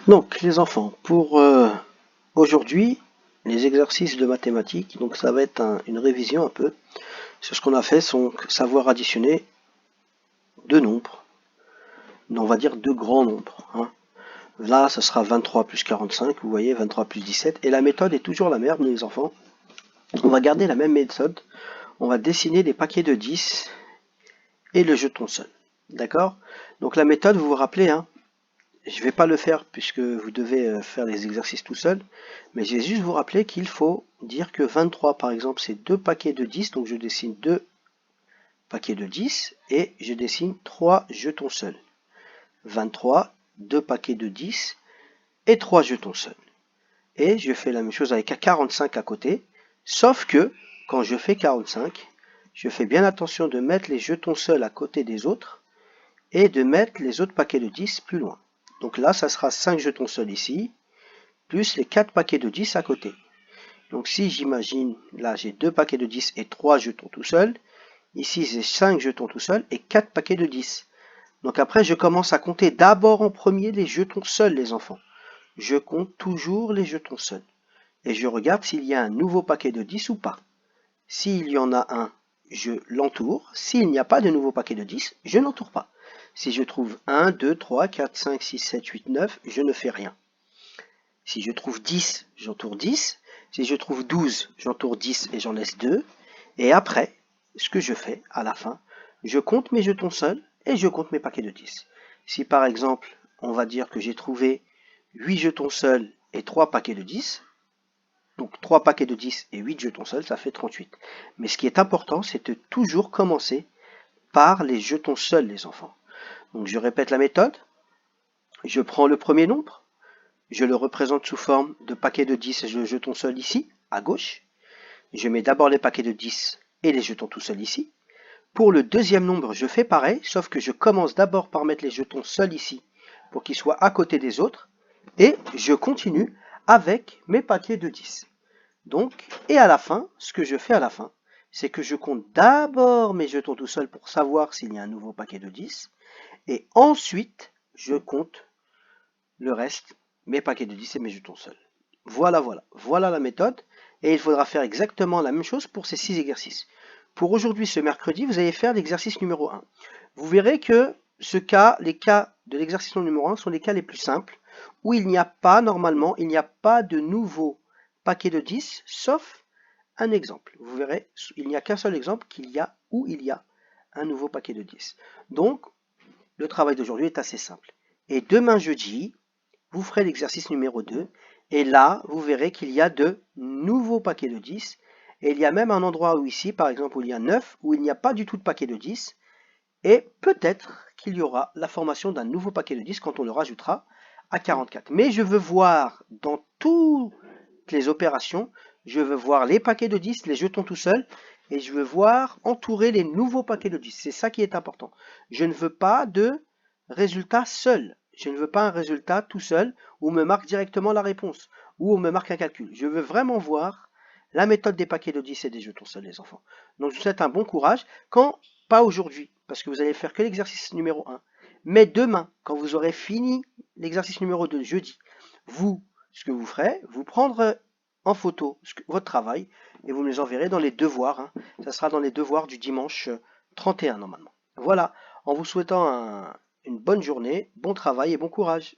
Donc, les enfants, pour aujourd'hui, les exercices de mathématiques, donc ça va être une révision un peu sur ce qu'on a fait, savoir additionner deux nombres, on va dire deux grands nombres, hein. Là, ce sera 23 plus 45, vous voyez, 23 plus 17, et la méthode est toujours la même, les enfants. On va garder la même méthode, on va dessiner des paquets de 10 et le jeton seul, d'accord? Donc la méthode, vous vous rappelez, hein, je ne vais pas le faire puisque vous devez faire les exercices tout seul, mais je vais juste vous rappeler qu'il faut dire que 23 par exemple c'est deux paquets de 10, donc je dessine deux paquets de 10 et je dessine trois jetons seuls. 23, deux paquets de 10 et trois jetons seuls. Et je fais la même chose avec un 45 à côté, sauf que quand je fais 45, je fais bien attention de mettre les jetons seuls à côté des autres et de mettre les autres paquets de 10 plus loin. Donc là, ça sera 5 jetons seuls ici, plus les 4 paquets de 10 à côté. Donc si j'imagine, là j'ai 2 paquets de 10 et 3 jetons tout seuls, ici j'ai 5 jetons tout seuls et 4 paquets de 10. Donc après je commence à compter d'abord en premier les jetons seuls les enfants. Je compte toujours les jetons seuls. Et je regarde s'il y a un nouveau paquet de 10 ou pas. S'il y en a un, je l'entoure. S'il n'y a pas de nouveau paquet de 10, je n'entoure pas. Si je trouve 1, 2, 3, 4, 5, 6, 7, 8, 9, je ne fais rien. Si je trouve 10, j'entoure 10. Si je trouve 12, j'entoure 10 et j'en laisse 2. Et après, ce que je fais à la fin, je compte mes jetons seuls et je compte mes paquets de 10. Si par exemple, on va dire que j'ai trouvé 8 jetons seuls et 3 paquets de 10, donc 3 paquets de 10 et 8 jetons seuls, ça fait 38. Mais ce qui est important, c'est de toujours commencer par les jetons seuls, les enfants. Donc je répète la méthode. Je prends le premier nombre, je le représente sous forme de paquet de 10 et de jetons seuls ici, à gauche. Je mets d'abord les paquets de 10 et les jetons tout seuls ici. Pour le deuxième nombre, je fais pareil, sauf que je commence d'abord par mettre les jetons seuls ici, pour qu'ils soient à côté des autres, et je continue avec mes paquets de 10. Donc, et à la fin, ce que je fais à la fin, c'est que je compte d'abord mes jetons tout seuls pour savoir s'il y a un nouveau paquet de 10, et ensuite, je compte le reste, mes paquets de 10 et mes jetons seuls. Voilà la méthode, et il faudra faire exactement la même chose pour ces 6 exercices. Pour aujourd'hui, ce mercredi, vous allez faire l'exercice numéro 1. Vous verrez que les cas de l'exercice numéro 1 sont les cas les plus simples, où il n'y a pas, normalement, il n'y a pas de nouveau paquet de 10, sauf un exemple. Vous verrez, il n'y a qu'un seul exemple où il y a un nouveau paquet de 10. Donc, le travail d'aujourd'hui est assez simple. Et demain jeudi, vous ferez l'exercice numéro 2, et là, vous verrez qu'il y a de nouveaux paquets de 10, et il y a même un endroit où ici, par exemple, où il y a 9, où il n'y a pas du tout de paquet de 10, et peut-être qu'il y aura la formation d'un nouveau paquet de 10 quand on le rajoutera à 44. Mais je veux voir dans toutes les opérations, je veux voir les paquets de 10, les jetons tout seuls, et je veux voir entourer les nouveaux paquets de 10. C'est ça qui est important. Je ne veux pas de résultat seul. Je ne veux pas un résultat tout seul où on me marque directement la réponse, où on me marque un calcul. Je veux vraiment voir la méthode des paquets de 10 et des jetons seuls, les enfants. Donc je vous souhaite un bon courage. Pas aujourd'hui, parce que vous allez faire que l'exercice numéro 1, mais demain, quand vous aurez fini l'exercice numéro 2 jeudi, ce que vous ferez, vous prendrez en photo votre travail et vous me les enverrez dans les devoirs, hein. Ça sera dans les devoirs du dimanche 31 normalement. Voilà, en vous souhaitant une bonne journée, bon travail et bon courage.